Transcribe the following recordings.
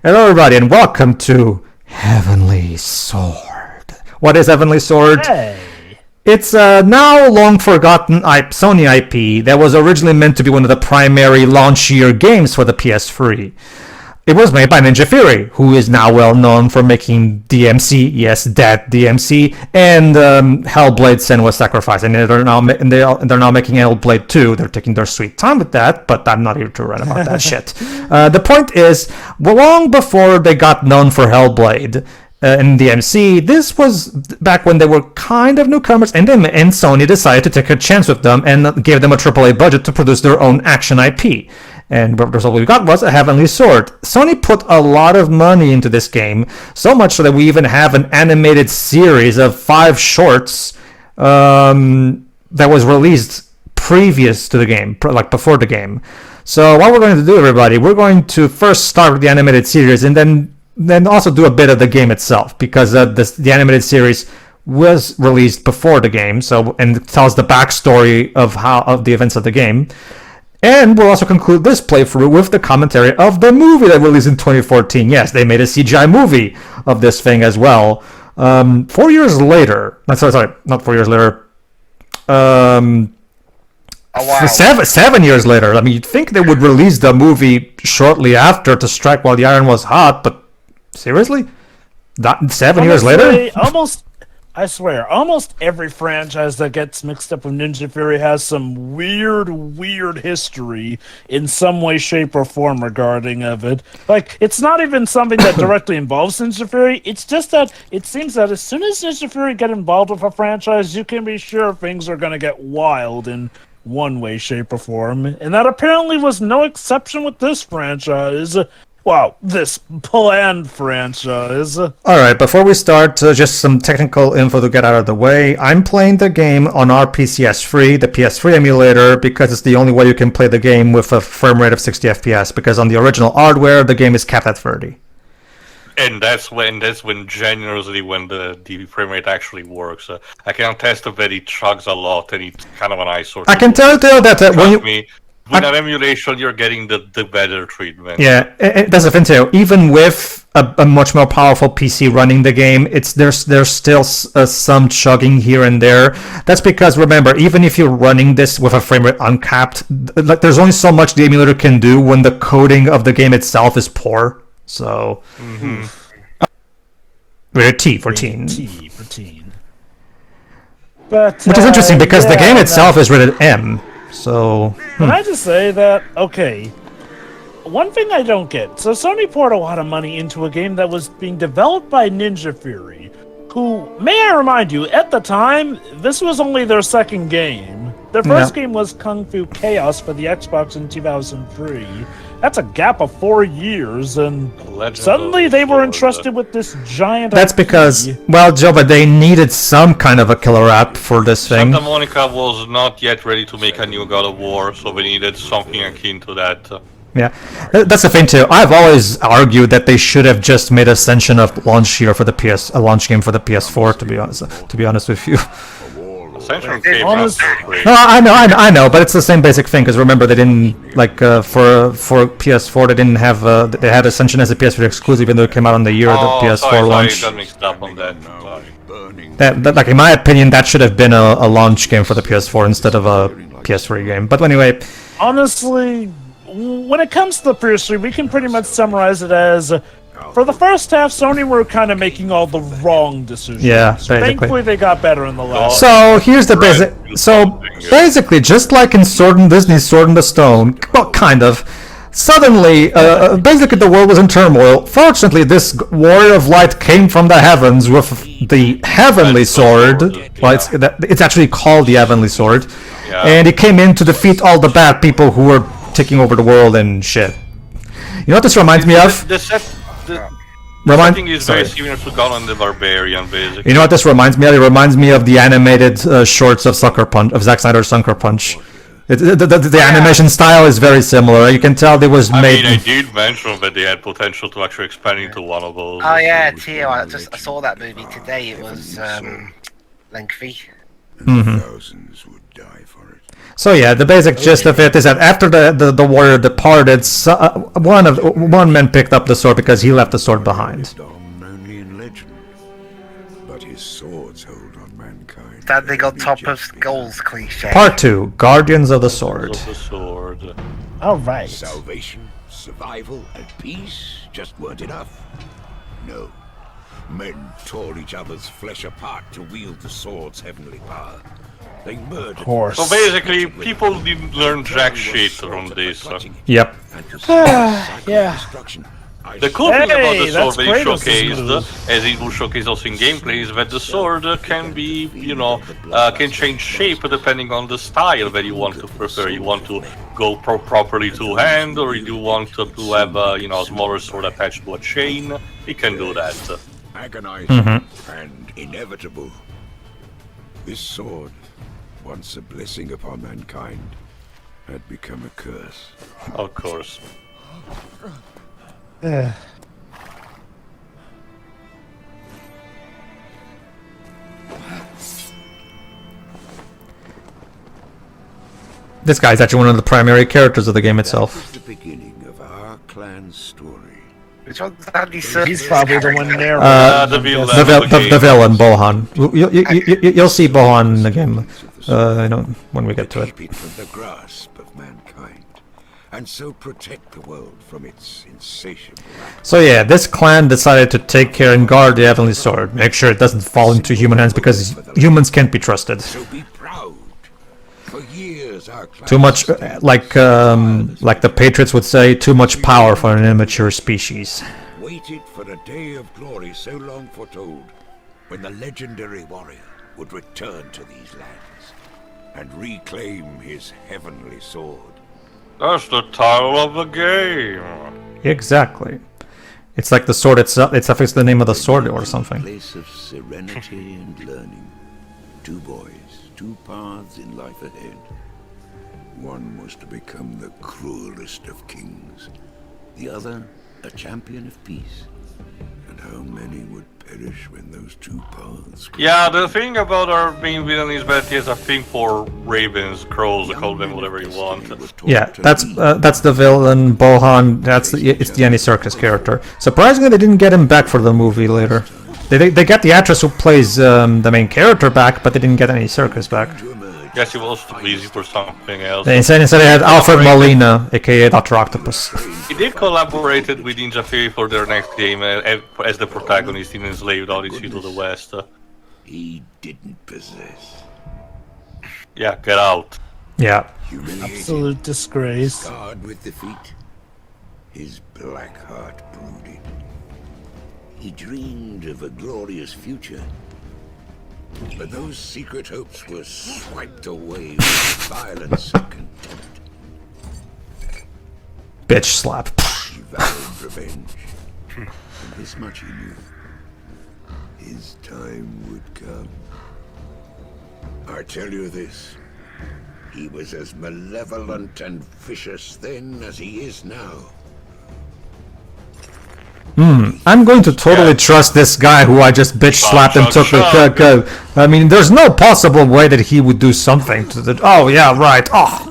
Hello everybody and welcome to Heavenly Sword. What is Heavenly Sword? Hey. It's a now long forgotten Sony IP that was originally meant to be one of the primary launch year games for the PS3. It was made by Ninja Theory, who is now well known for making DMC, yes, that DMC, and Hellblade: Senua's Sacrifice. And they're now making Hellblade 2. They're taking their sweet time with that, but I'm not here to rant about that shit. The point is, long before they got known for Hellblade in DMC, this was back when they were kind of newcomers, and Sony decided to take a chance with them and gave them a AAA budget to produce their own action IP. And the result we got was a Heavenly Sword. Sony put a lot of money into this game, so much so that we even have an animated series of 5 shorts that was released previous to the game, like before the game. So what we're going to do, everybody, we're going to first start with the animated series and then also do a bit of the game itself, because the animated series was released before the game, and it tells the backstory of the events of the game. And we'll also conclude this playthrough with the commentary of the movie that released in 2014. Yes, they made a CGI movie of this thing as well. 4 years later, sorry, not 4 years later. Oh, wow. 7 years later. I mean, you'd think they would release the movie shortly after to strike while the iron was hot, but seriously? 7 years later? I swear, almost every franchise that gets mixed up with Ninja Theory has some weird history in some way, shape, or form regarding of it. Like, it's not even something that directly involves Ninja Theory, it's just that it seems that as soon as Ninja Theory get involved with a franchise, you can be sure things are going to get wild in one way, shape, or form. And that apparently was no exception with this franchise. Wow, this planned franchise. Alright, before we start, just some technical info to get out of the way. I'm playing the game on our PCS3, the PS3 emulator, because it's the only way you can play the game with a frame rate of 60 FPS, because on the original hardware, the game is capped at 30. And that's when generously when the frame rate actually works. I can attest that it chugs a lot, and it's kind of an eyesore. I can tell you that when you... With an emulation, you're getting the better treatment. Yeah, that's the thing too. Even with a much more powerful PC running the game, there's still some chugging here and there. That's because, remember, even if you're running this with a frame rate uncapped, like there's only so much the emulator can do when the coding of the game itself is poor. So, rated T for teen. T for teen. But, which is interesting because the game itself is rated M. So, Can I just say that, okay, one thing I don't get, so Sony poured a lot of money into a game that was being developed by Ninja Theory, who, may I remind you, at the time, this was only their second game. Their first game was Kung Fu Chaos for the Xbox in 2003. That's a gap of 4 years, and suddenly they were entrusted with this giant That's IP. because, well, Joe, but they needed some kind of a killer app for this thing. Santa Monica was not yet ready to make a new God of War, so they needed something akin to that. Yeah, that's the thing too. I've always argued that they should have just made Ascension a launch year for the a launch game for the PS4. To be honest with you. Ascension came out quickly. No, I know, but it's the same basic thing. Because remember, they didn't like for PS4 they didn't have they had Ascension as a PS3 exclusive, even though it came out on the year of the PS4 launch. Got mixed up on that. That, like in my opinion, that should have been a launch game for the PS4 instead of a PS3 game. But anyway, honestly, when it comes to the PS3, we can pretty much summarize it as, for the first half, Sony were kind of making all the wrong decisions. Yeah, basically. Thankfully, they got better in the last. So here's the basic. So basically, just like in Disney's Sword in the Stone, well, kind of. Suddenly, basically, the world was in turmoil. Fortunately, this warrior of light came from the heavens with the Heavenly Sword. Well, it's actually called the Heavenly Sword, and he came in to defeat all the bad people who were taking over the world and shit. You know what this reminds me of? The setting is very similar to Conan the Barbarian, basically. You know what this reminds me of? It reminds me of the animated shorts of Zack Snyder's Sucker Punch. The animation style is very similar. You can tell it was made. I did mention that they had potential to actually expand into one of those. Oh yeah, Tio, I saw that movie today. It was lengthy. Thousands would die for it. So yeah, the basic gist of it is that after the warrior departed, one man picked up the sword because he left the sword behind. Only in legend, but his swords hold on mankind. Standing on top of skulls cliche. Part 2, Guardians of the Sword. Of the sword. All right. Salvation, survival, and peace just weren't enough. No. Men tore each other's flesh apart to wield the sword's heavenly power. They murdered. Of course. So basically, people didn't learn jack shit from this. Yep. Yeah. The cool thing about the Hey, sword that's that it Kratos' showcased, move. as it will showcase also in gameplay, is that the sword can be, can change shape depending on the style that you want to prefer. You want to go properly to hand, or you want to have a smaller sword attached to a chain. It can do that. Agonizing and inevitable. This sword, once a blessing upon mankind, had become a curse. Of course. This guy's actually one of the primary characters of the game That itself. was the beginning of our clan's story. Which one's Andy He's Serkis' probably the one character? narrating. The villain. The villain, Bohan. You'll see Bohan in the game, when we get to it. Keep it from the grasp of mankind, and so protect the world from its insatiable appetite. So yeah, this clan decided to take care and guard the Heavenly Sword. Make sure it doesn't fall into human hands because humans can't be trusted. So be proud. For years, our clan Too much, like the Patriots would say, too much power for an immature species. waited for a day of glory so long foretold, when the legendary warrior would return to these lands and reclaim his heavenly sword. That's the title of the game. Exactly. It's like the sword itself. It's the name of the sword or something. Place of serenity and learning. Two boys, two paths in life ahead. One was to become the cruelest of kings. The other, a champion of peace. And how many would perish when those two paths crossed? Yeah, the thing about our main villain is that he has a thing for ravens, crows, call them whatever you want. Yeah, that's the villain Bohan. It's the Andy Serkis character. Surprisingly, they didn't get him back for the movie later. They got the actress who plays the main character back, but they didn't get any Serkis back. Guess he was too busy for something else. Instead they had Alfred Molina, aka Dr. Octopus. He did collaborated with Ninja Theory for their next game as the protagonist in Enslaved Odyssey to the West. He didn't possess. Yeah, get out. Yeah. Humiliated, Absolute disgrace. scarred with defeat, his black heart brooded. He dreamed of a glorious future. But those secret hopes were swiped away with violence and contempt. Bitch slap. He vowed revenge. And this much he knew. His time would come. I tell you this. He was as malevolent and vicious then as he is now. I'm going to totally trust this guy who I just bitch slapped and took the. I mean, there's no possible way that he would do something to the. Oh yeah, right. Oh,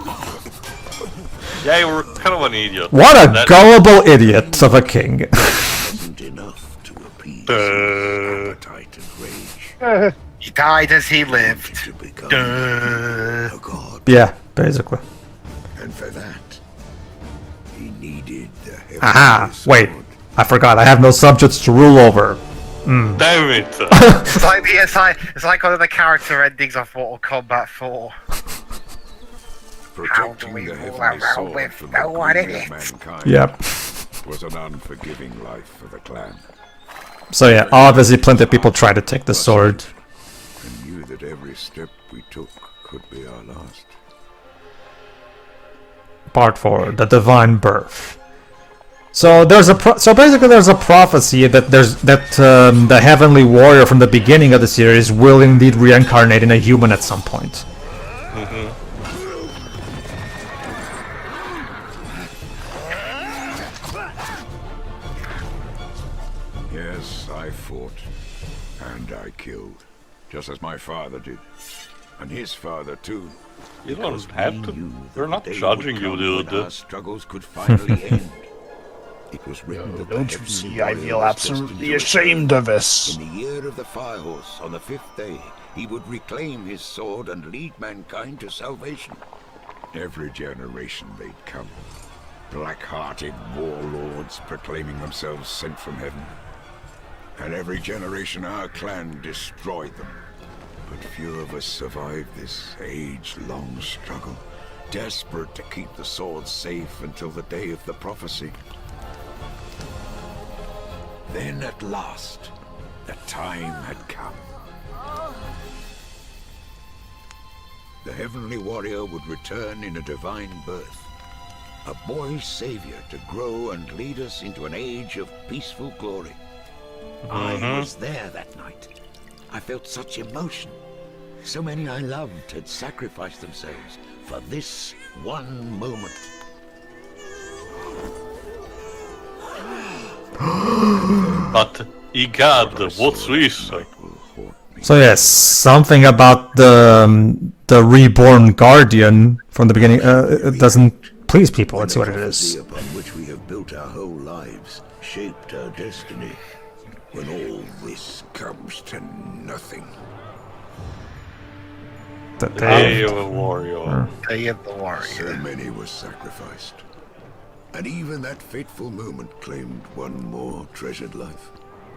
Yeah, you were kind of an idiot. what a That- gullible idiot of a king. Wasn't enough to appease his appetite and rage. He died as he lived. To become a god. Yeah, basically. And for that, he needed the heavenly Aha! Wait, sword. I forgot. I have no subjects to rule over. Damn it! It's like one of the character endings of Mortal Kombat 4. Protecting we the rule heavenly around sword with from no the one in greed of it? mankind Yep. was an unforgiving life for the clan. So yeah, obviously plenty of people try to take the sword. And knew that every step we took could be our last. Part 4, the divine birth. So basically there's a prophecy that the heavenly warrior from the beginning of the series will indeed reincarnate in a human at some point. Yes, I fought. And I killed. Just as my father did. And his father, too. You don't have to. Knew We're that not the day judging would you, come when dude. our struggles could finally end. It was written that the Don't you heavenly see, I warrior feel was absolutely destined to ashamed of this. In the year of the Firehorse, on the 5th day, he would reclaim his sword and lead mankind to salvation. Every generation they'd come. Black-hearted warlords proclaiming themselves sent from heaven. And every generation our clan destroyed them. But few of us survived this age-long struggle, desperate to keep the sword safe until the day of the prophecy. Then at last, the time had come. The heavenly warrior would return in a divine birth. A boy savior to grow and lead us into an age of peaceful glory. I was there that night. I felt such emotion. So many I loved had sacrificed themselves for this one moment. But, egad, what's this? So yes, something about the reborn guardian from the beginning it doesn't please people. Let's see what it is. The prophecy upon which we have built our whole lives shaped our destiny. When all this comes to nothing. The Day day. of a warrior. Day of the So warrior. many were sacrificed. And even that fateful moment claimed one more treasured life.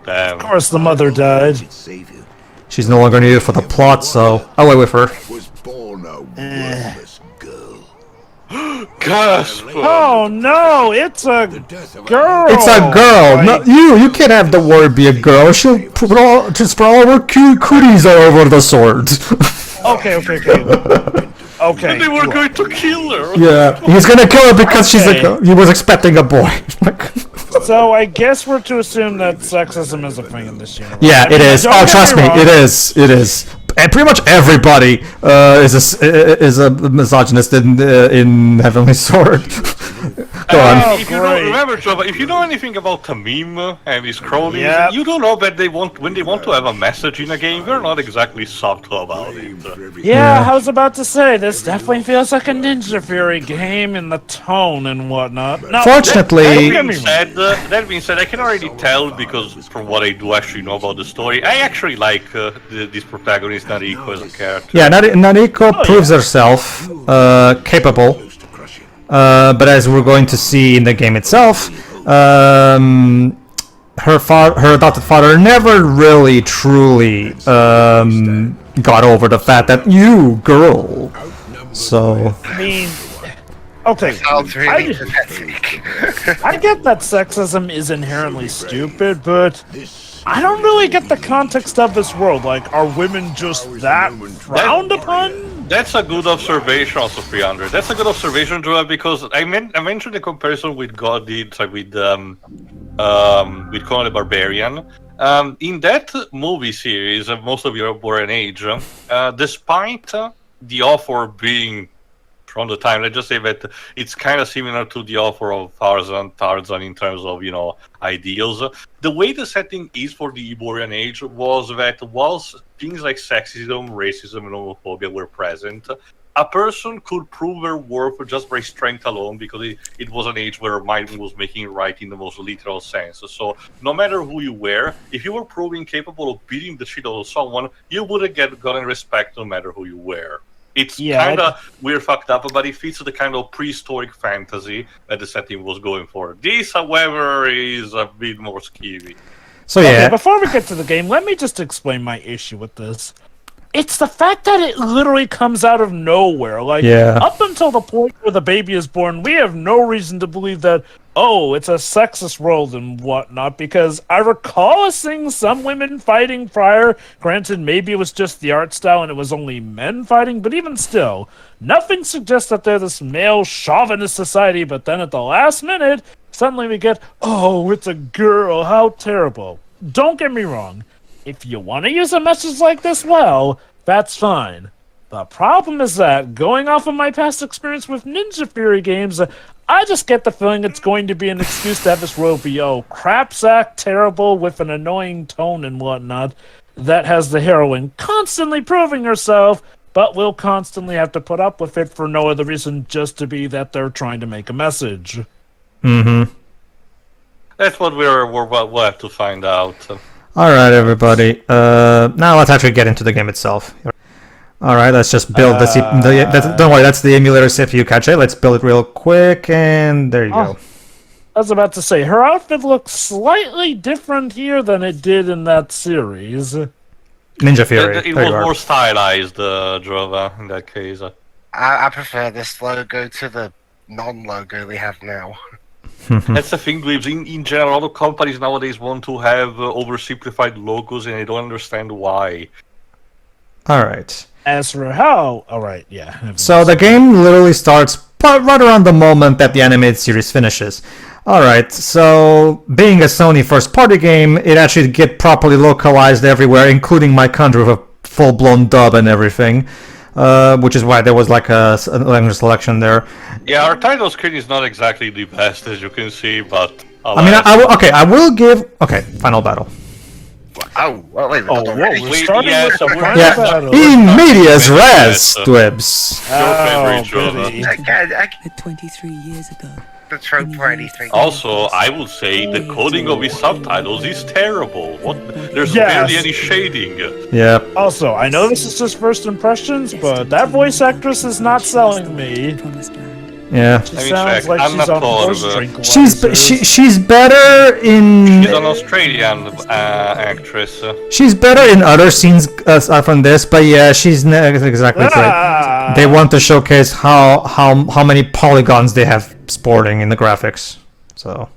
Damn. Of course, the mother died. Its savior She's no longer needed for the plot, so I'll wait with her. was born a worthless girl. Gasp! Oh no, it's a The death of girl. It's a girl. No, Like, you can't have the warrior be a girl. She'll put all her cute cooties all over the sword. Okay. Okay. They were going to kill her! Yeah, he's gonna kill her because she's a Okay. girl. He was expecting a boy. So I guess we're to assume that sexism is a thing in this universe. Yeah, I mean, it is. don't Oh, get trust me, wrong. it is. It is. And pretty much everybody is a misogynist in Heavenly Sword. Go on. Oh, If you great. don't remember, Trevor, if you know anything about Tamim and his cronies, Yep. you don't know that when they want to have a message in a game, they're not exactly subtle about it. blamed for everything. Yeah, I was about to say, this definitely feels like a Ninja Fury game in the tone and whatnot. No, Fortunately- don't get me wrong. That being said, I can already tell because from what I do actually know about the story, I actually like this protagonist Nariko as a character. Yeah, Nariko proves herself capable. Close to crushing. But as we're going to see in the game itself, her adopted father never really truly got over the fact that you girl. So I mean, okay. Sounds really I- pathetic. I get that sexism is inherently stupid, but I don't really get the context of this world. Like, are women just that frowned upon? That's a good observation, also 300. That's a good observation, Joel, because I mentioned the comparison with God did with Conan the Barbarian. In that movie series, most of you were an age. Despite the offer being from the time, let's just say that it's kind of similar to the offer of Tarzan in terms of, ideals. The way the setting is for the Iborian Age was that whilst things like sexism, racism, and homophobia were present, a person could prove their worth just by strength alone because it was an age where might was making it right in the most literal sense. So no matter who you were, if you were proving capable of beating the shit out of someone, you would have gotten respect no matter who you were. It's Yeah, kind of weird, fucked up, but it fits the kind of prehistoric fantasy that the setting was going for. This, however, is a bit more skeevy. so Okay, yeah. before we get to the game, let me just explain my issue with this. It's the fact that it literally comes out of nowhere. Like, Yeah. up until the point where the baby is born, we have no reason to believe that, oh, it's a sexist world and whatnot, because I recall seeing some women fighting prior. Granted, maybe it was just the art style and it was only men fighting, but even still, nothing suggests that they're this male chauvinist society, but then at the last minute, suddenly we get, oh, it's a girl, how terrible. Don't get me wrong. If you want to use a message like this, well, that's fine. The problem is that, going off of my past experience with Ninja Fury games, I just get the feeling it's going to be an excuse to have this world be, oh, crapsack, terrible, with an annoying tone and whatnot, that has the heroine constantly proving herself, but we'll constantly have to put up with it for no other reason just to be that they're trying to make a message. Mm-hmm. That's what we'll have to find out. Alright, everybody. Now let's actually get into the game itself. Alright, let's just build don't worry, that's the emulator CPU cache. Let's build it real quick, and there you go. I was about to say, her outfit looks slightly different here than it did in that series. Ninja Fury. It There was you are. more stylized, Drova, in that case. I prefer this logo to the non-logo they have now. That's the thing, Dweebs. In general, a lot of companies nowadays want to have oversimplified logos, and I don't understand why. Alright. As for how... Alright, yeah. So the game literally starts right around the moment that the animated series finishes. Alright, so being a Sony first-party game, it actually get properly localized everywhere, including my country with a full-blown dub and everything, which is why there was like a language selection there. Yeah, our title screen is not exactly the best, as you can see, but... I mean, I will give... Okay, final battle. Oh, well, wait, Oh, whoa, we're Wait, starting yeah, with so the we're- final Yeah, battle. in medias res, Yes. Dwibs. Your favorite, Drova. goody. I 23 years ago. the trope for anything. Also, I would say the coding of these subtitles is terrible. There's Yes. barely any shading. Yeah. Also, I know this is just first impressions, but that voice actress is not selling me. Promised land. Yeah. She Let me sounds check. like I'm she's not on positive. horse drink. She's better in... She's an Australian actress. She's better in other scenes aside from this, but yeah, she's not exactly right. They want to showcase how many polygons they have sporting in the graphics. So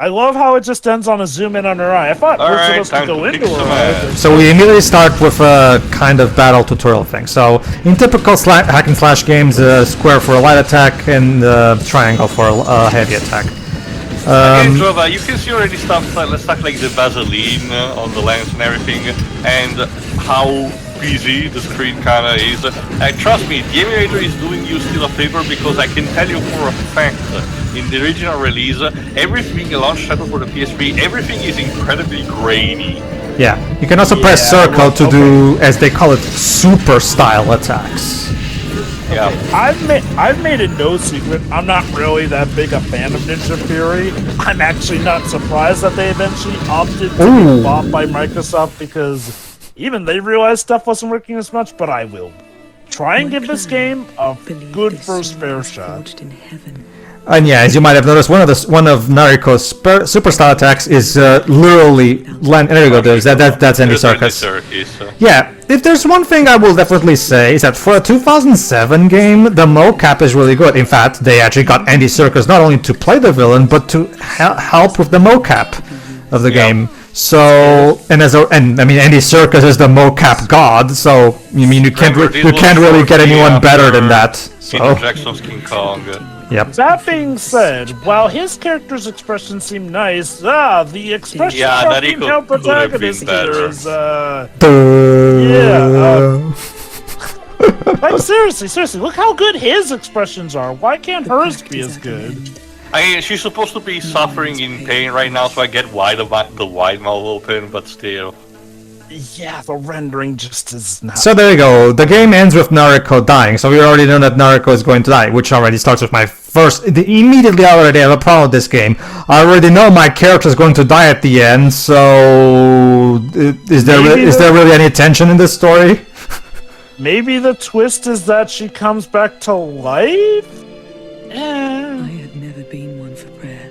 I love how it just ends on a zoom in on her eye. I thought All we're right, supposed to time go to into kick her some eye. ass. so we immediately start with a kind of battle tutorial thing. So in typical hack and slash games, square for a light attack and triangle for a heavy attack. Again, Drova, you can see already stuff like the Vaseline on the lens and everything, and how busy the screen kinda is. Trust me, the emulator is doing you still a favor, because I can tell you for a fact, in the original release, everything launch title for the PS3, everything is incredibly grainy. Yeah, you can also press Yeah, circle well, to do, as they call it, super style attacks. Yeah. I've made it no secret. I'm not really that big a fan of Ninja Fury. I'm actually not surprised that they eventually opted to Ooh. be bought by Microsoft, because even they realized stuff wasn't working as much. But I will try and give this game a good first fair shot. In heaven. And yeah, as you might have noticed, one of Nariko's super style attacks is literally land. There you go. That's Andy There's Andy Serkis. Serkis. Yeah, if there's one thing I will definitely say is that for a 2007 game, the mocap is really good. In fact, they actually got Andy Serkis not only to play the villain, but to help with the mocap of the game. So, and I mean, Andy Serkis is the mocap god. So, you mean you can't really get anyone better than that. Peter So, Jackson's King Kong. yep. That being said, while his character's expression seemed nice, the expression Yeah, from that the he female could have been protagonist better. here is Yeah. like seriously, look how good his expressions are. Why can't hers be as good? I mean, she's supposed to be suffering in pain right now, so I get why the wide mouth open, but still. Yeah, the rendering just is not. So there you go. The game ends with Nariko dying. So we already know that Nariko is going to die, which already starts with my first. Immediately, I already have a problem with this game. I already know my character is going to die at the end. So is there really any tension in this story? Maybe the twist is that she comes back to life? I had never been one for prayer.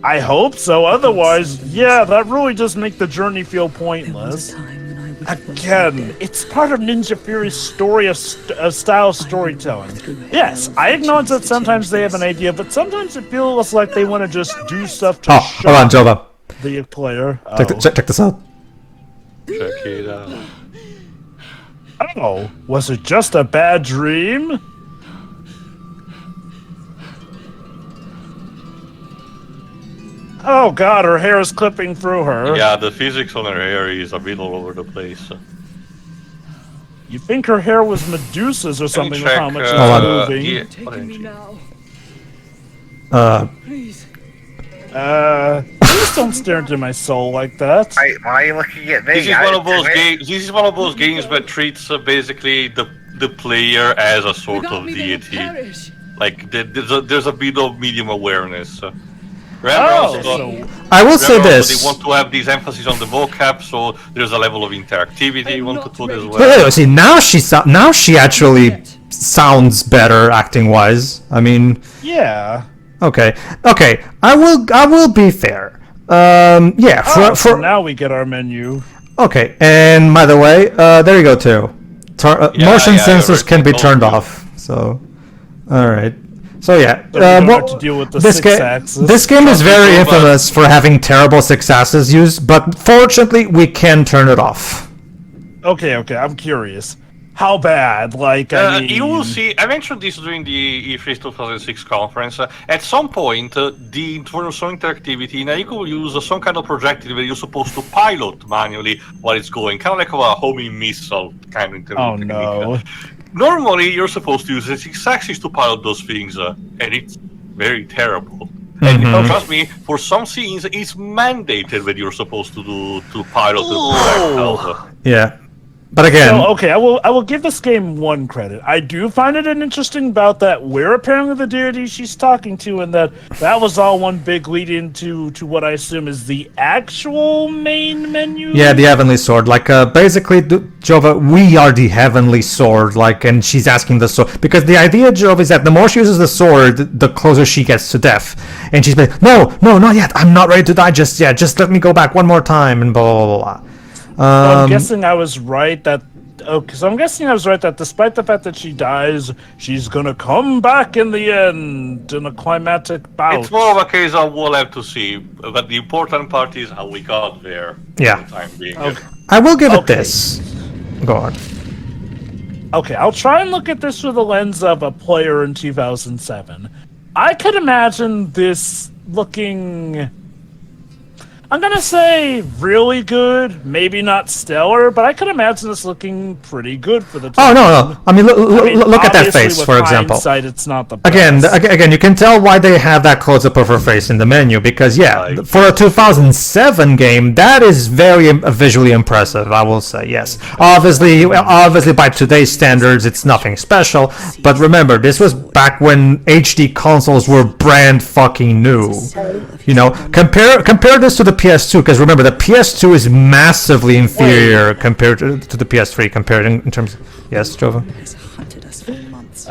I hope so. Otherwise, yeah, that really does make the journey feel There was pointless. a time when I wished one Again, it's part of Ninja Fury's story of style storytelling. Yes, I acknowledge that sometimes they have an idea, but sometimes it feels like they want to just do stuff to Oh, hold on, shock Jova. the player. Check this out. Check it out. Oh, was it just a bad dream? Oh god, her hair is clipping through her. Yeah, the physics on her hair is a bit all over the place. You think her hair was Medusa's or something with how much it's Hold on. moving? Yeah, Taking me now. Please. Please don't stare into my soul like that. Why are you looking at me? This is one of those games. This is one of those games that treats basically the the player as a sort of deity. Like there's a bit of medium awareness. I will say this. They want to have these emphasis on the vocab, so there's a level of interactivity you want to put as well. Wait, see, now she actually sounds better acting wise. I mean, Yeah. okay. I will be fair. Yeah. So now we get our menu. Okay, and by the way, there you go too. Motion sensors can be turned off. So, all right. So yeah, So we don't have to deal with the this six-axis. This game is very infamous for having terrible 6-axis use, but fortunately we can turn it off. Okay, I'm curious. How bad? Like, I mean... You will see. I mentioned this during the E3 2006 conference. At some point, in terms of interactivity, Nariko will use some kind of projectile where you're supposed to pilot manually while it's going, kind of like a homing missile kind of technique. Oh no. Normally, you're supposed to use the 6-axis to pilot those things, and it's very terrible. And trust me, for some scenes, it's mandated that you're supposed to pilot the projectile. Yeah. But again, So, okay, I will give this game one credit. I do find it an interesting bout that we're apparently the deity she's talking to, and that was all one big lead into what I assume is the actual main menu. yeah, the Heavenly Sword. Like, basically, Jova, we are the Heavenly Sword. Like, and she's asking the sword because the idea, Jova, is that the more she uses the sword, the closer she gets to death. And she's like, no, not yet. I'm not ready to die just yet. Just let me go back one more time, and blah blah blah blah. I'm guessing I was right that. Okay, so I'm guessing I was right that despite the fact that she dies, she's gonna come back in the end in a climatic bout. It's more of a case of we'll have to see, but the important part is how we got there. Yeah. For the time being. Okay. I will give it this. Go on. Okay, I'll try and look at this through the lens of a player in 2007. I could imagine this looking... I'm gonna say really good, maybe not stellar, but I could imagine this looking pretty good for the Oh time. no! I mean, look at that obviously face, with for example. hindsight, it's not the best. Again, you can tell why they have that close-up of her face in the menu because, yeah, for a 2007 game, that is very visually impressive. I will say, yes. Obviously, by today's standards, it's nothing special. But remember, this was back when HD consoles were brand fucking new. You know, compare this to the PS2 because remember, the PS2 is massively inferior compared to the PS3. Compared in terms of, yes, Jova.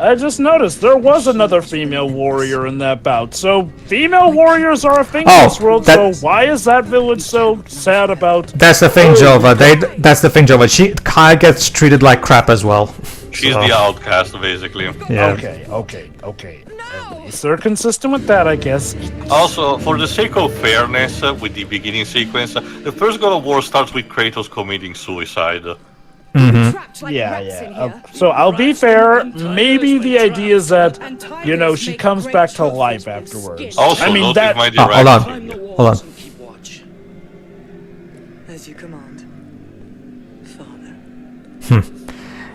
I just noticed there was another female warrior in that bout. So female warriors are a thing in this world. So why is that village so sad about? That's the thing, Jova. That's the thing, Jova. Kai gets treated like crap as well. She's the outcast, basically. Yeah. Okay. At least they're consistent with that, I guess. Also, for the sake of fairness, with the beginning sequence, the first God of War starts with Kratos committing suicide. Yeah. So I'll be fair. Maybe the idea is that, you know, she comes back to life afterwards. Also, I mean notice that. my Hold on. Keep watch. As you command, Father.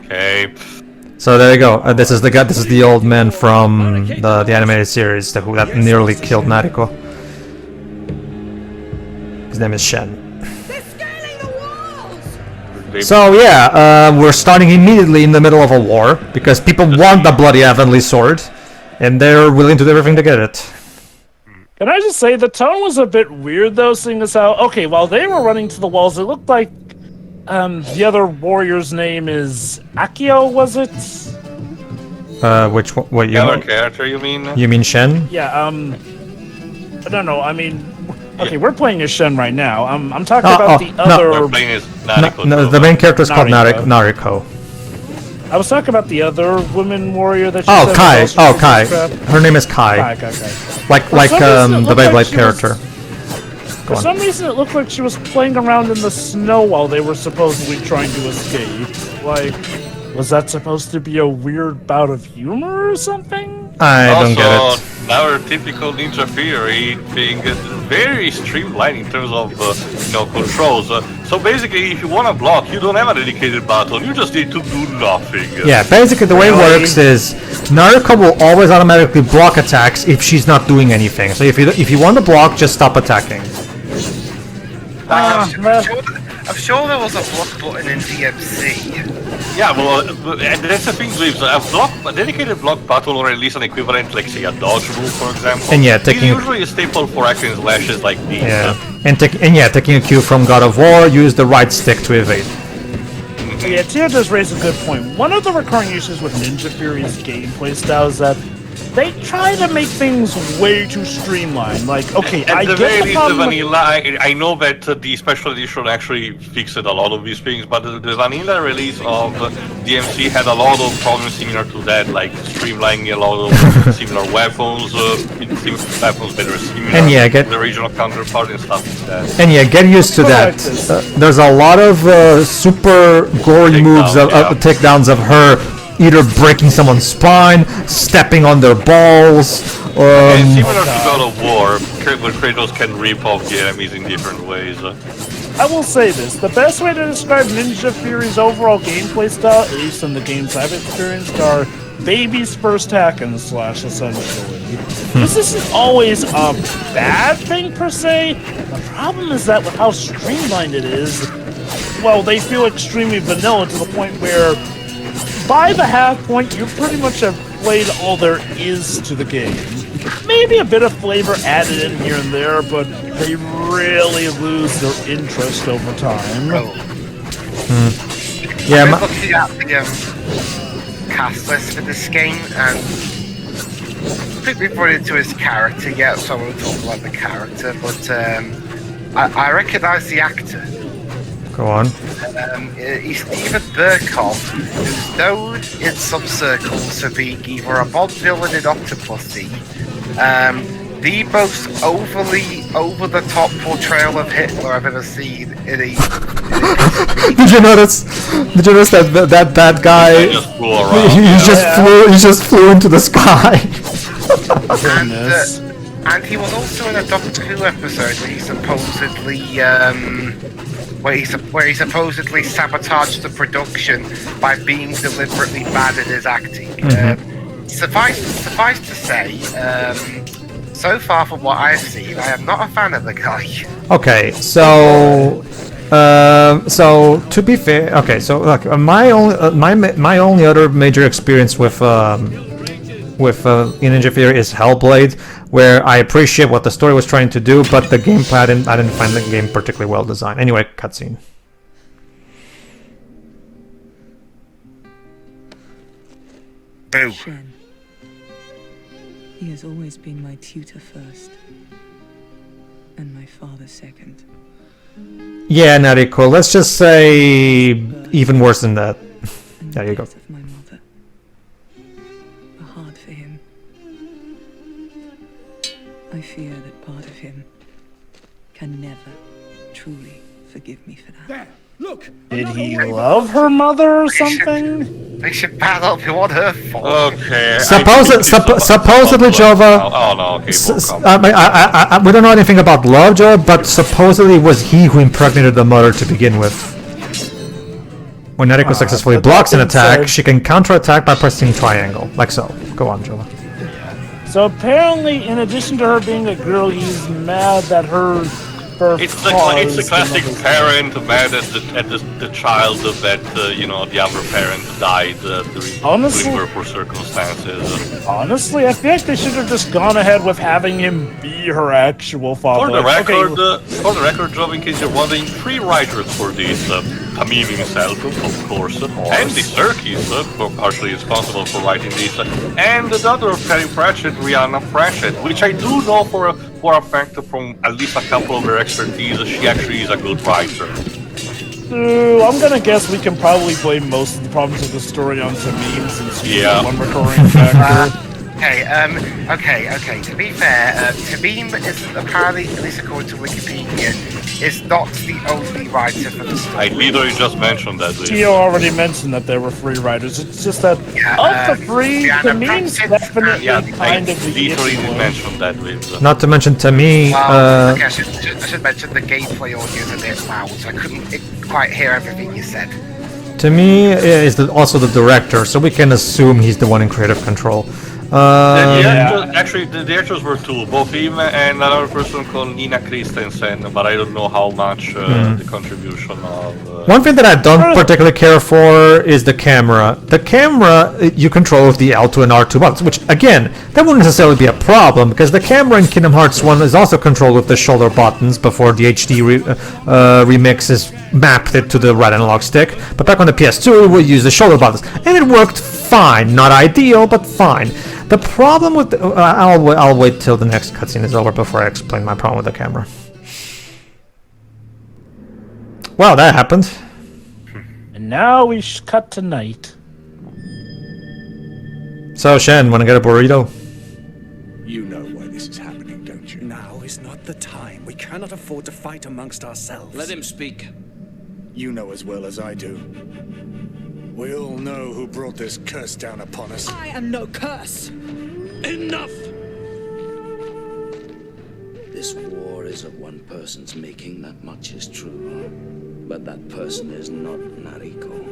Okay. So there you go. This is the old man from the animated series that nearly killed Nariko. His name is Shen. So yeah, we're starting immediately in the middle of a war because people want the bloody Heavenly Sword, and they're willing to do everything to get it. Can I just say the tone was a bit weird though, seeing as how while they were running to the walls, it looked like the other warrior's name is Akio, was it? Which one? What you Other mean? character, you mean? You mean Shen? Yeah. I don't know. I mean, okay, we're playing as Shen right now. I'm talking about the other. We're playing as Nariko. No, the main character is called Nariko. Nariko. I was talking about the other woman warrior that. Oh, said Kai. was also Kai. crap. Her name is Kai. Kai. Like some reason it the looked like Beyblade she character. For some reason, it looked like she was playing around in the snow while they were supposedly trying to escape. Like, was that supposed to be a weird bout of humor or something? I don't get Also, it. our typical Ninja Theory being very streamlined in terms of controls. So basically, if you want to block, you don't have a dedicated button. You just need to do nothing. Yeah, basically the way it works is Nariko will always automatically block attacks if she's not doing anything. So if you want to block, just stop attacking. I'm sure there was a block button in DMC. Yeah, well, and that's the thing with a dedicated block button, or at least an equivalent, like say a dodge move, for example. And yeah, is taking usually a staple for action slashes like these. taking a cue from God of War, use the right stick to evade. Yeah, Tia does raise a good point. One of the recurring issues with Ninja Fury's gameplay style is that they try to make things way too streamlined. Like, okay, At I the get very the least, the problem with- vanilla. I know that the special edition actually fixed a lot of these things, but the vanilla release of DMC had a lot of problems similar to that, like streamlining a lot of similar weapons, weapons that are similar And yeah, to the original counterpart and stuff like that. And yeah, get used to that. There's a lot of super gory moves, takedowns of her either breaking someone's spine, stepping on their balls, And similar to God of War, where Kratos can rip off the enemies in different ways. I will say this, the best way to describe Ninja Fury's overall gameplay style, at least in the games I've experienced, are baby's first hack and slash, essentially. This isn't always a bad thing, per se. The problem is that with how streamlined it is, well, they feel extremely vanilla to the point where by the half point, you pretty much have played all there is to the game. Maybe a bit of flavor added in here and there, but they really lose their interest over time. Yeah, I'm looking at the cast list for this game, and I think we've run into his character yet, so I won't talk about the character, but I recognise the actor. go on. He's Steven Burkov, who's known in some circles for being either a Bond villain in Octopussy, the most overly over-the-top portrayal of Hitler I've ever seen in a Did you notice? Did you notice that guy? They just flew around. He just flew into the sky. Goodness. and he was also in a Doctor Who episode where he supposedly sabotaged the production by being deliberately bad at his acting. Suffice to say, so far from what I've seen, I am not a fan of the guy. Okay, so to be fair, okay, so look, my only other major experience with in Ninja Fury is Hellblade, where I appreciate what the story was trying to do, but the gameplay I didn't find the game particularly well designed. Anyway, cutscene. Boo. Shen. He has always been my tutor first, and my father second. Yeah, Nariko, let's just say even worse than that. And There you go. the death of my mother were hard for him. I fear that part of him can never truly forgive me for that. There, look. Did he love her mother or something? They should battle if you want her fault. Okay. Supposedly, Jova. Oh no, okay. We don't know anything about Lovejoy, but supposedly it was he who impregnated the mother to begin with. When Nariko successfully but blocks an that being attack, said- she can counterattack by pressing triangle, like so. Go on, Jova. So apparently, in addition to her being a girl, he's mad that her birth It's the caused classic another- parent mad at the child that the other parent died during Honestly- for circumstances. Honestly, I feel like they should have just gone ahead with having him be her actual father. For the Like, record, okay, Joe, in case you're wondering, 3 writers for this. Tamim himself, of course, Andy Serkis, partially responsible for writing this, and the daughter of Terry Pratchett, Rihanna Pratchett, which I do know for a fact from at least a couple of her expertise, she actually is a good writer. I'm gonna guess we can probably blame most of the problems of the story on Tamim, since he's Yeah. the one recurring factor. Okay. To be fair, Tamim is apparently, at least according to Wikipedia, is not the only writer for the story. I literally just mentioned that. Tio already mentioned that there were 3 writers. It's just that of the 3, Tamim's definitely Yeah, I kind of the literally iffy one. mentioned that with. Not to mention to me, Okay, I should mention the gameplay audio is a bit loud, so I couldn't quite hear everything you said. is also the director, so we can assume he's the one in creative control. Actually, the actors were two, both him and another person called Nina Christensen, but I don't know how much the contribution of... One thing that I don't particularly care for is the camera. The camera you control with the L2 and R2 buttons, which again, that wouldn't necessarily be a problem because the camera in Kingdom Hearts 1 is also controlled with the shoulder buttons before the HD remix is mapped it to the right analog stick. But back on the PS2, we would use the shoulder buttons, and it worked fine. Not ideal, but fine. The problem with I'll wait till the next cutscene is over before I explain my problem with the camera. Well, that happened. And now we cut to night. So, Shen, wanna get a burrito? You know why this is happening, don't you? Now is not the time. We cannot afford to fight amongst ourselves. Let him speak. You know as well as I do. We all know who brought this curse down upon us. I am no curse. Enough! This war is of one person's making, that much is true. But that person is not Nariko.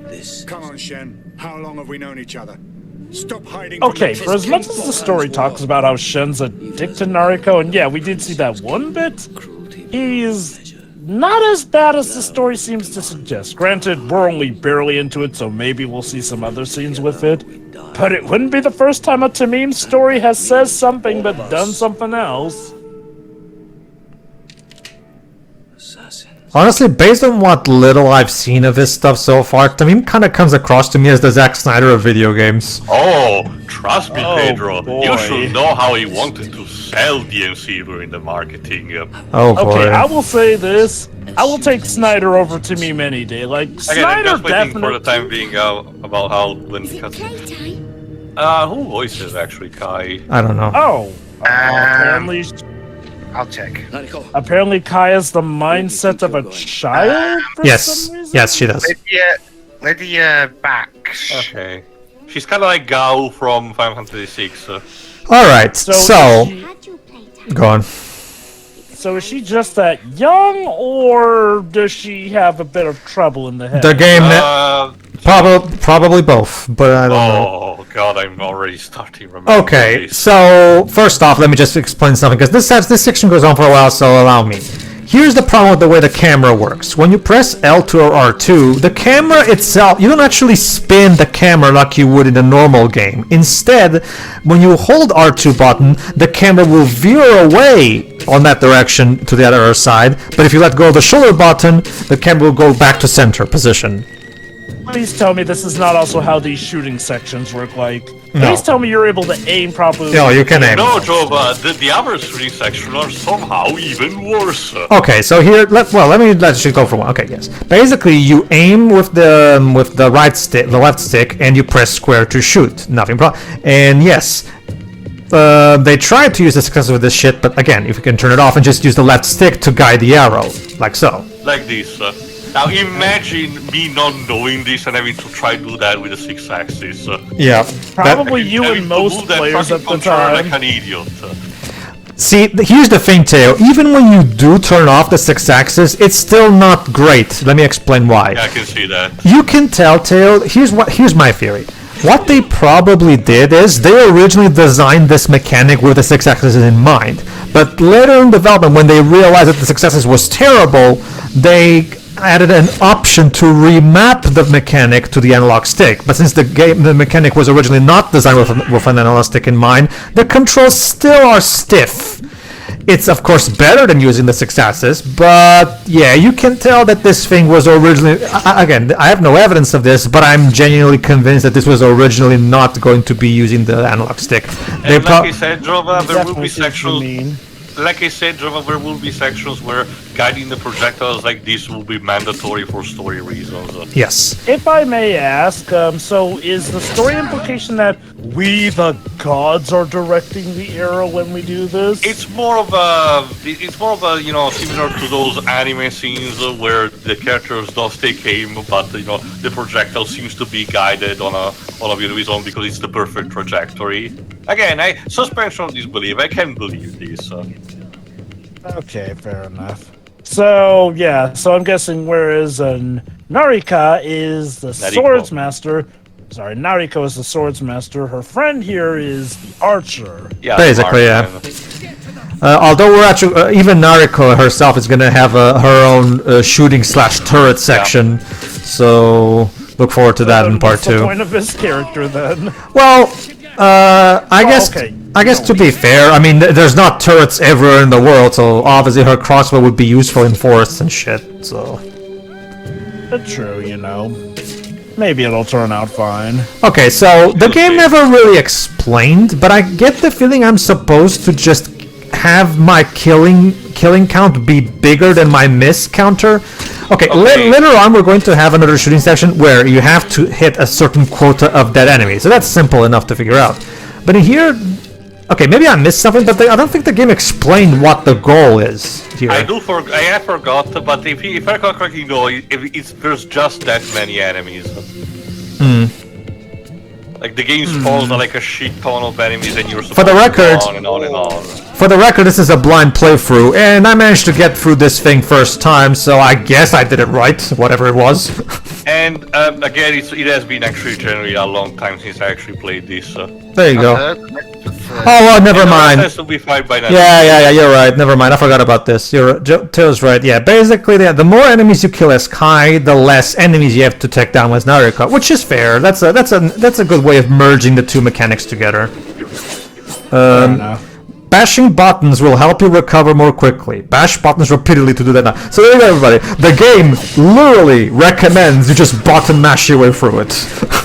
This Come on, Shen. How long have we known each other? Stop hiding from Okay, the for as much as the story talks about how Shen's a dick to Nariko, and yeah, we did see that one bit, he's not as bad as the story seems to suggest. Granted, we're only barely into it, so maybe we'll see some other scenes with it. But it wouldn't be the first time a Tamim story has says something but done something else. Honestly, based on what little I've seen of this stuff so far, Tamim kind of comes across to me as the Zack Snyder of video games. Oh, trust me, Oh, Pedro. boy. You should know how he wanted to sell DMC during the marketing. Oh boy. Okay, I will say this. I will take Snyder over Tamim any day. Like, Again, I'm Snyder just waiting for the definitely... time being about how when the cutscene. Who voices actually Kai? I don't know. Oh, apparently... I'll check. Nariko. Apparently, Kai has the mindset of a child for Yes, some reason? yes, she does. Lydia Bax. Okay. She's kind of like Gao from Final Fantasy VI. Alright, so go on. So is she just that young, or does she have a bit of trouble in the head? The game, probably both, but I don't know. Oh god, I'm already starting remembering. Okay, this. so first off, let me just explain something, because this section goes on for a while, so allow me. Here's the problem with the way the camera works. When you press L2 or R2, the camera itself, you don't actually spin the camera like you would in a normal game. Instead, when you hold R2 button, the camera will veer away on that direction to the other side, but if you let go of the shoulder button, the camera will go back to center position. Please tell me this is not also how these shooting sections work, like... No. Please tell me you're able to aim properly. No, you can aim. No, Joe, but the other three sections are somehow even worse. Okay, so here, let's just go for one. Okay, yes. Basically, you aim with the right stick, the left stick, and you press square to shoot. Nothing problem. And yes, they tried to use the success with this shit, but again, if you can turn it off and just use the left stick to guide the arrow, like so. Like this. Now imagine me not knowing this and having to try to do that with the 6-axis. Yeah. Probably you and most players at the time. Like an idiot. See, here's the thing, Teo. Even when you do turn off the 6-axis, it's still not great. Let me explain why. Yeah, I can see that. You can tell, Teo. Here's my theory. What they probably did is they originally designed this mechanic with the 6-axis in mind, but later in development, when they realized that the 6-axis was terrible, they added an option to remap the mechanic to the analog stick. But since the mechanic was originally not designed with an analog stick in mind, the controls still are stiff. It's of course better than using the 6-axis, but yeah, you can tell that this thing was originally, again, I have no evidence of this, but I'm genuinely convinced that this was originally not going to be using the analog stick. And like I said, Jova, there will be sections. Like I said, Jova, there will be sections where guiding the projectiles like this will be mandatory for story reasons. Yes. If I may ask, so is the story implication that we, the gods, are directing the arrow when we do this? It's more of a, you know, similar to those anime scenes where the characters does take aim, but you know the projectile seems to be guided on a bit of its own because it's the perfect trajectory. Again, I suspension of disbelief. I can believe this. Okay, fair enough. So yeah, so I'm guessing whereas Narika is the swords master. Sorry, Nariko is the swords master. Her friend here is the archer. Yeah, Basically, yeah. Although we're actually even Nariko herself is gonna have her own shooting / turret section, so look forward to that in part What's the 2. point of his character then? Well, I guess okay. I guess to be fair, I mean there's not turrets everywhere in the world, so obviously her crossbow would be useful in forests and shit. So. But true, you know. Maybe it'll turn out fine. Okay, so the game never really explained, but I get the feeling I'm supposed to just have my killing count be bigger than my miss counter. Okay, later on we're going to have another shooting section where you have to hit a certain quota of dead enemies, so that's simple enough to figure out. But in here, okay, maybe I missed something, but I don't think the game explained what the goal is here. I forgot, but if I recall correctly, no, there's just that many enemies. Like the game spawns like a shit ton of enemies, and you're supposed to go on and on and on. For the record, this is a blind playthrough, and I managed to get through this thing first time, so I guess I did it right, whatever it was. And again, it has been actually generally a long time since I actually played this. There you go. Oh, well, never mind. It has to be fight by now. Yeah, you're right. Never mind. I forgot about this. Taylor's right. Yeah, basically, the more enemies you kill as Kai, the less enemies you have to take down as Narika, which is fair. That's a good way of merging the two mechanics together. Bashing buttons will help you recover more quickly. Bash buttons repeatedly to do that now. So there you go, everybody. The game literally recommends you just button mash your way through it.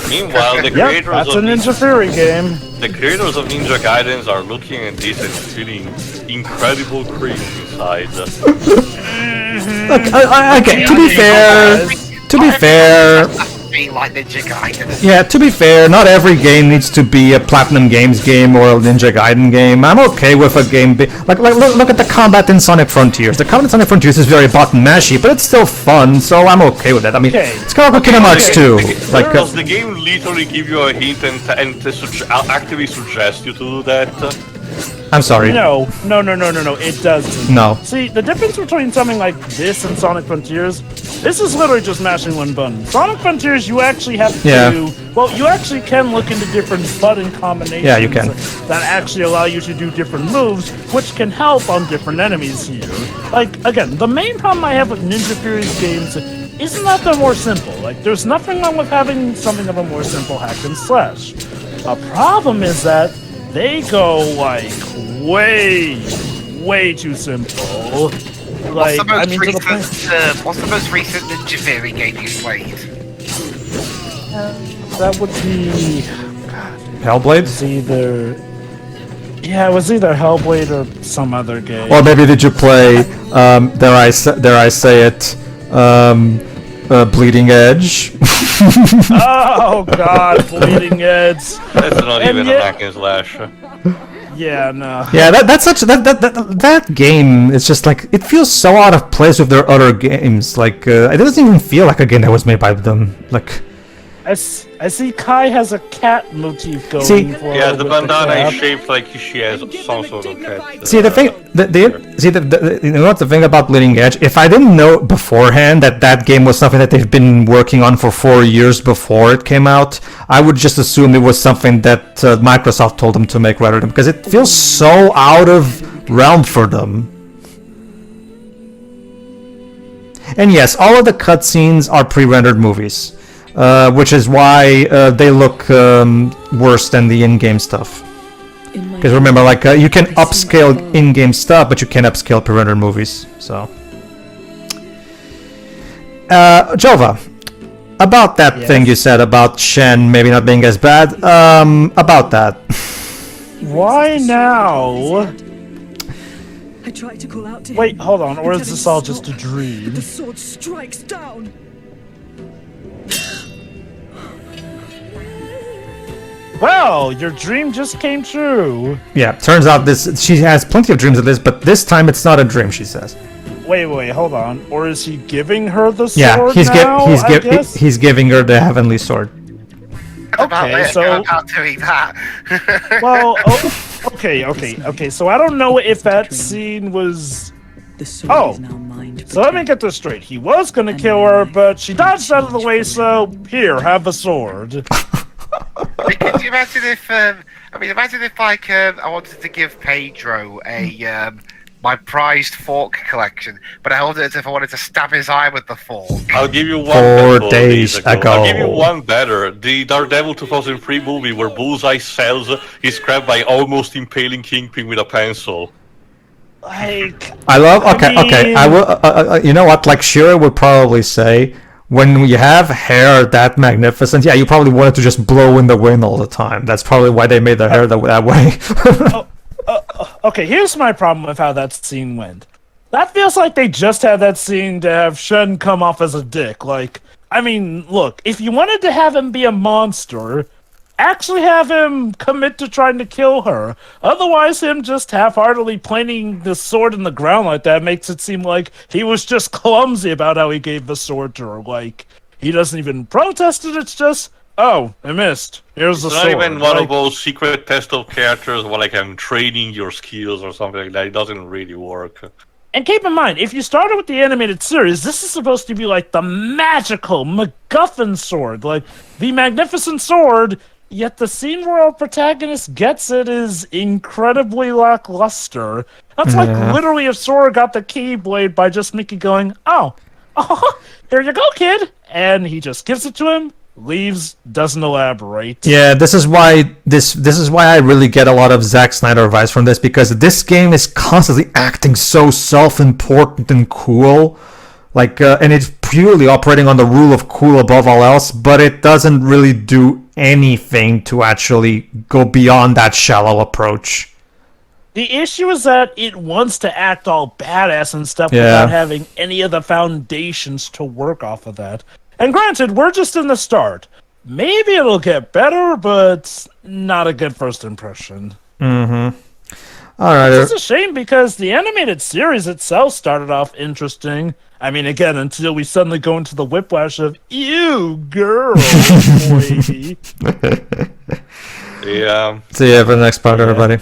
Meanwhile, the creators that's of a Ninja Fury game. The creators of Ninja Gaidens are looking at this and feeling incredible cringe inside. Look, okay, to be fair, Like Ninja Gaiden. yeah, to be fair, not every game needs to be a Platinum Games game or a Ninja Gaiden game. I'm okay with a game look at the combat in Sonic Frontiers. The combat in Sonic Frontiers is very button mashy, but it's still fun, so I'm okay with that. I mean, it's kind of like Kingdom Hearts 2. Does the game literally give you a hint and actively suggest you to do that? I'm sorry. No, it doesn't. No. See, the difference between something like this and Sonic Frontiers, this is literally just mashing one button. Sonic Frontiers, you actually have to you actually can look into different button combinations Yeah, you can. that actually allow you to do different moves, which can help on different enemies here. Like, again, the main problem I have with Ninja Fury's games isn't that they're more simple. Like, there's nothing wrong with having something of a more simple hack and slash. A problem is that they go, like, way too simple. Like, what's the most recent Ninja Fury game you played? That would be... Hellblade? It was either Hellblade or some other game. Or maybe did you play, dare I say it, Bleeding Edge? Oh god, Bleeding Edge. That's not even a hack and slash. Yeah, no. Yeah, that game is just like, it feels so out of place with their other games. Like, it doesn't even feel like a game that was made by them. Like, I see Kai has a cat motif going for yeah, her the with bandana is cap. shaped like she has some sort of cat. see, the thing, you know what the thing about Bleeding Edge? If I didn't know beforehand that game was something that they've been working on for 4 years before it came out, I would just assume it was something that Microsoft told them to make rather than, because it feels so out of realm for them. And yes, all of the cutscenes are pre-rendered movies. Which is why they look worse than the in-game stuff. Because remember, like, you can upscale in-game stuff, but you can't upscale pre-rendered movies. So, Jova, about that thing you said about Shen maybe not being as bad. About that. Why now? I tried to call out to him. Wait, hold on, or is this all just a dream? The sword strikes down. Well, your dream just came true. Yeah, turns out she has plenty of dreams of this, but this time it's not a dream, she says. Wait, hold on. Or is he giving her the sword Yeah, he's giving her the heavenly sword. Okay, so about doing that. well, okay. So I don't know if that scene was. The sword is now mined So let me get this straight. He was gonna kill her, but she dodged out of the way, so here, have a sword. Could you imagine if, imagine if, like, I wanted to give Pedro a, my prized fork collection, but I held it as if I wanted to stab his eye with the fork. I'll give you one 4 better, days ago. I'll give you one better. The Daredevil 2003 movie where Bullseye sells his crab by almost impaling Kingpin with a pencil. Like, I love. Okay, mean- okay. I will. You know what? Like Shira would probably say, when you have hair that magnificent, yeah, you probably wanted to just blow in the wind all the time. That's probably why they made their hair that way. Okay, here's my problem with how that scene went. That feels like they just had that scene to have Shen come off as a dick. Like, I mean, look, if you wanted to have him be a monster, actually have him commit to trying to kill her. Otherwise, him just half-heartedly planting the sword in the ground like that makes it seem like he was just clumsy about how he gave the sword to her. Like, he doesn't even protest it, it's just, oh, I missed. Here's the It's sword. not even one Like, of those secret test of characters where like I'm training your skills or something like that. It doesn't really work. And keep in mind, if you started with the animated series, this is supposed to be like the magical MacGuffin sword, like the magnificent sword, yet the scene where our protagonist gets it is incredibly lackluster. That's like literally if Sora got the Keyblade by just Mickey going, oh, here you go, kid. And he just gives it to him, leaves, doesn't elaborate. Yeah, this is why I really get a lot of Zack Snyder vibes from this, because this game is constantly acting so self-important and cool, like, and it's purely operating on the rule of cool above all else, but it doesn't really do anything to actually go beyond that shallow approach. The issue is that it wants to act all badass and stuff Yeah. without having any of the foundations to work off of that. And granted, we're just in the start. Maybe it'll get better, but not a good first impression. Mm-hmm. All right. It's a shame because the animated series itself started off interesting. I mean, again, until we suddenly go into the whiplash of, ew, girl, boy. Yeah. See you for the next part, everybody.